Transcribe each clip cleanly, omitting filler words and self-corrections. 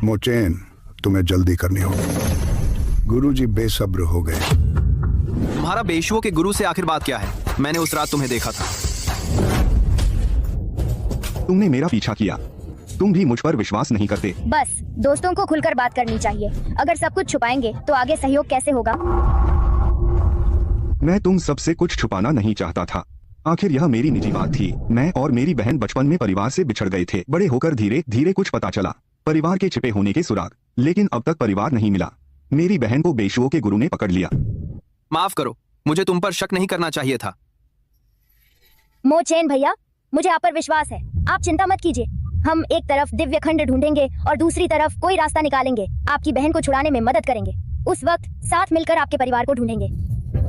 मोचेन, तुम्हें जल्दी करनी होगी। गुरुजी बेसब्र हो गए। तुम्हारा बेशुओं के गुरु से आखिर बात क्या है? मैंने उस रात तुम्हें देखा था। तुमने मेरा पीछा किया। तुम भी मुझ पर विश्वास नहीं करते। बस दोस्तों को खुलकर बात करनी चाहिए। अगर सब कुछ छुपाएंगे तो आगे सहयोग कैसे होगा? मैं तुम सबसे कुछ छुपाना नहीं चाहता था। आखिर यह मेरी निजी बात थी। मैं और मेरी बहन बचपन में परिवार से बिछड़ गए थे। बड़े होकर धीरे धीरे कुछ पता चला, परिवार के छिपे होने के सुराग, लेकिन अब तक परिवार नहीं मिला। मेरी बहन को बेशुओं के गुरु ने पकड़ लिया। माफ करो, मुझे तुम पर शक नहीं करना चाहिए था। मोचेन भैया, मुझे आप पर विश्वास है। आप चिंता मत कीजिए। हम एक तरफ दिव्य खंड ढूंढेंगे और दूसरी तरफ कोई रास्ता निकालेंगे। आपकी बहन को छुड़ाने में मदद करेंगे। उस वक्त साथ मिलकर आपके परिवार को ढूंढेंगे।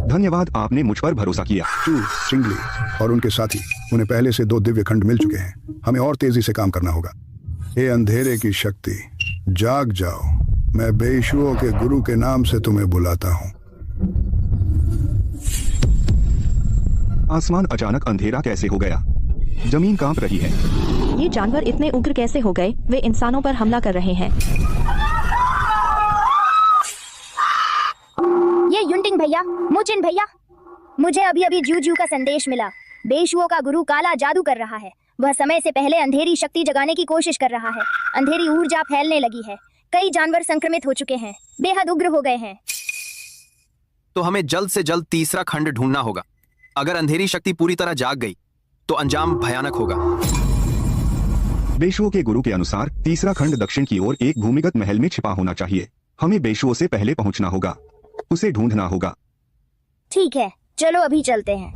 धन्यवाद, आपने मुझ पर भरोसा किया। चू, चिंगली और उनके साथी, उन्हें पहले से 2 दिव्य खंड मिल चुके हैं। हमें और तेजी से काम करना होगा। हे अंधेरे की शक्ति, जाग जाओ। मैं बेशुओं के गुरु के नाम से तुम्हें बुलाता हूँ। आसमान अचानक अंधेरा कैसे हो गया? जमीन कांप रही है। ये जानवर इतने उग्र कैसे हो गए? वे इंसानों पर हमला कर रहे हैं। ये युनटिंग भैया, मोचेन भैया, मुझे अभी अभी जू का संदेश मिला। बेशुओं का गुरु काला जादू कर रहा है। वह समय से पहले अंधेरी शक्ति जगाने की कोशिश कर रहा है। अंधेरी ऊर्जा फैलने लगी है। कई जानवर संक्रमित हो चुके हैं, बेहद उग्र हो गए हैं। तो हमें जल्द से जल्द तीसरा खंड ढूंढना होगा। अगर अंधेरी शक्ति पूरी तरह जाग गई तो अंजाम भयानक होगा। बेशुओं के गुरु के अनुसार तीसरा खंड दक्षिण की ओर एक भूमिगत महल में छिपा होना चाहिए। हमें बेशुओं से पहले पहुंचना होगा, उसे ढूंढना होगा। ठीक है, चलो अभी चलते हैं।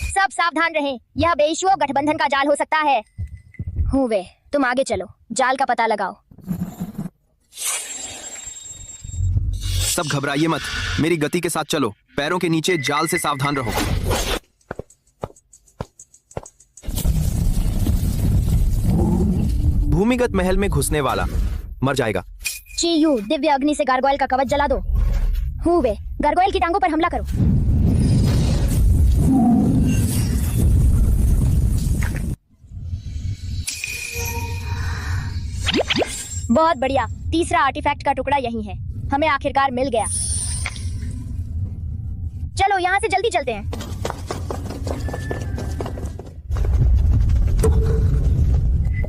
सब सावधान रहें, यह बेशुओं गठबंधन का जाल हो सकता है। हुए, तुम आगे चलो, जाल का पता लगाओ। सब घबराइए मत, मेरी गति के साथ चलो। पैरों के नीचे जाल से सावधान रहो। भूमिगत महल में घुसने वाला मर जाएगा। चीयू, दिव्य अग्नि से गारगोयल का कवच जला दो। हुए, गारगोयल की टांगों पर हमला करो। बहुत बढ़िया, तीसरा आर्टिफैक्ट का टुकड़ा यही है। हमें आखिरकार मिल गया। चलो यहाँ से जल्दी चलते हैं।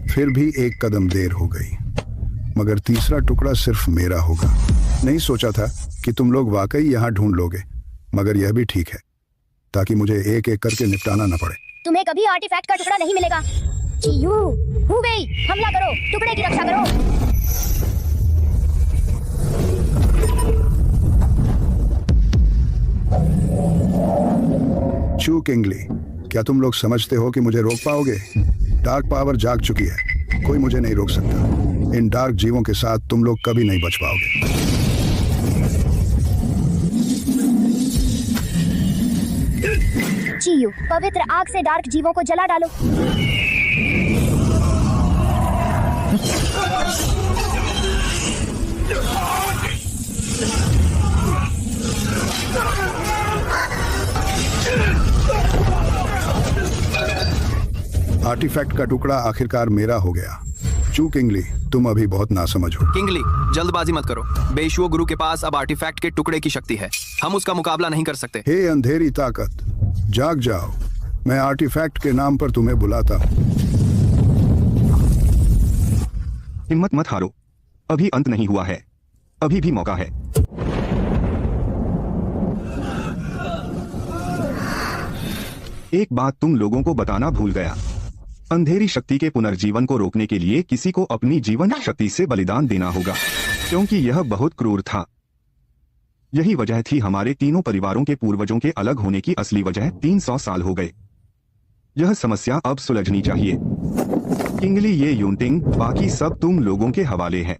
फिर भी एक कदम देर हो गई, मगर तीसरा टुकड़ा सिर्फ मेरा होगा। नहीं सोचा था कि तुम लोग वाकई यहाँ ढूंढ लोगे, मगर यह भी ठीक है, ताकि मुझे एक एक करके निपटाना न पड़े। तुम्हें कभी आर्टिफैक्ट का टुकड़ा नहीं मिलेगा। चीयू, हुवे, हमला करो, टुकड़े की रक्षा करो। चू किंगली, क्या तुम लोग समझते हो कि मुझे रोक पाओगे? डार्क पावर जाग चुकी है, कोई मुझे नहीं रोक सकता। इन डार्क जीवों के साथ तुम लोग कभी नहीं बच पाओगे। चीयू, पवित्र आग से डार्क जीवों को जला डालो। आर्टिफैक्ट का टुकड़ा आखिरकार मेरा हो गया। चू किंगली, तुम अभी बहुत नासमझ हो। किंगली, जल्दबाजी मत करो। बेशुओं गुरु के पास अब आर्टिफैक्ट के टुकड़े की शक्ति है। हम उसका मुकाबला नहीं कर सकते। हे अंधेरी ताकत, जाग जाओ। मैं आर्टिफैक्ट के नाम पर तुम्हें बुलाता हूँ। हिम्मत मत हारो, अभी अंत नहीं हुआ है, अभी भी मौका है। एक बात तुम लोगों को बताना भूल गया। अंधेरी शक्ति के पुनर्जीवन को रोकने के लिए किसी को अपनी जीवन शक्ति से बलिदान देना होगा, क्योंकि यह बहुत क्रूर था। यही वजह थी हमारे तीनों परिवारों के पूर्वजों के अलग होने की असली वजह। 300 साल हो गए। यह समस्या अब सुलझनी चाहिए। किंगली, ये यूनटिंग, बाकी सब तुम लोगों के हवाले है।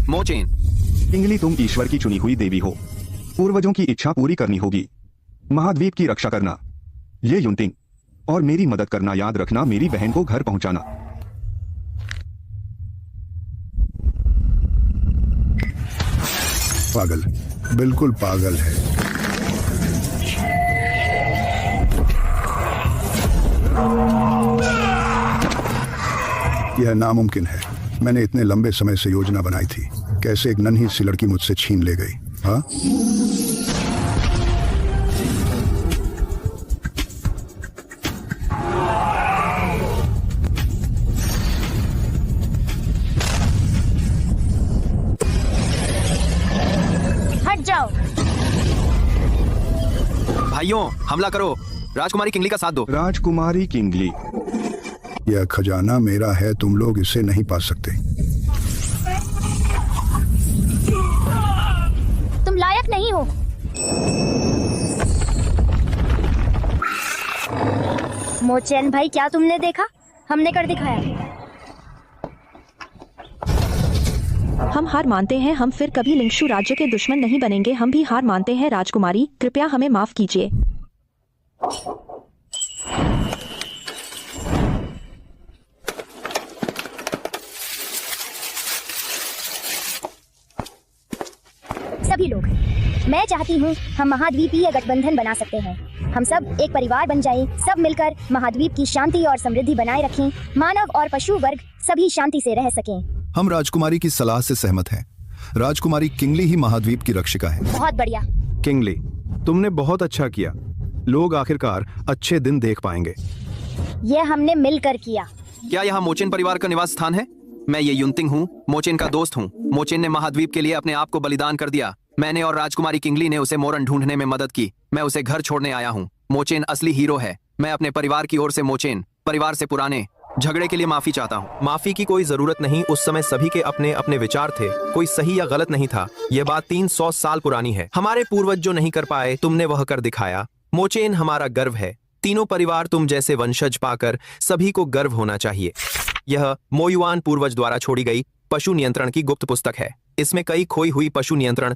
मोचेन, किंगली, तुम ईश्वर की चुनी हुई देवी हो। पूर्वजों की इच्छा पूरी करनी होगी। महाद्वीप की रक्षा करना, ये यूनटिंग, और मेरी मदद करना। याद रखना, मेरी बहन को घर पहुंचाना। पागल, बिल्कुल पागल है। यह नामुमकिन है। मैंने इतने लंबे समय से योजना बनाई थी, कैसे एक नन्ही सी लड़की मुझसे छीन ले गई। हाँ, हट जाओ। भाइयों, हमला करो। राजकुमारी किंगली का साथ दो। राजकुमारी किंगली, यह खजाना मेरा है, तुम लोग इसे नहीं पा सकते। तुम लायक नहीं हो। मोचेन भाई, क्या तुमने देखा? हमने कर दिखाया। हम हार मानते हैं, हम फिर कभी लिंगशु राज्य के दुश्मन नहीं बनेंगे। हम भी हार मानते हैं राजकुमारी, कृपया हमें माफ कीजिए। सभी लोग, मैं चाहती हूँ हम महाद्वीपीय गठबंधन बना सकते हैं। हम सब एक परिवार बन जाएं, सब मिलकर महाद्वीप की शांति और समृद्धि बनाए रखें, मानव और पशु वर्ग सभी शांति से रह सकें। हम राजकुमारी की सलाह से सहमत हैं। राजकुमारी किंगली ही महाद्वीप की रक्षिका है। बहुत बढ़िया। किंगली, तुमने बहुत अच्छा किया। लोग आखिरकार अच्छे दिन देख पाएंगे। यह हमने मिलकर किया। क्या यहाँ मोचेन परिवार का निवास स्थान है? मैं ये युनतिंग हूँ, मोचेन का दोस्त हूँ। मोचेन ने महाद्वीप के लिए अपने आप को बलिदान कर दिया। मैंने और राजकुमारी किंगली ने उसे मोरन ढूंढने में मदद की। मैं उसे घर छोड़ने आया हूँ। मोचेन असली हीरो है। मैं अपने परिवार की ओर से मोचेन परिवार से पुराने झगड़े के लिए माफी चाहता हूँ। माफी की कोई जरूरत नहीं। उस समय सभी के अपने अपने विचार थे, कोई सही या गलत नहीं था। यह बात 300 साल पुरानी है। हमारे पूर्वज जो नहीं कर पाए, तुमने वह कर दिखाया। मोचेन हमारा गर्व है। तीनों परिवार तुम जैसे वंशज पाकर सभी को गर्व होना चाहिए। यह मोयुआन पूर्वज द्वारा छोड़ी गई पशु नियंत्रण की गुप्त पुस्तक है। इसमें कई खोई हुई पशु नियंत्रण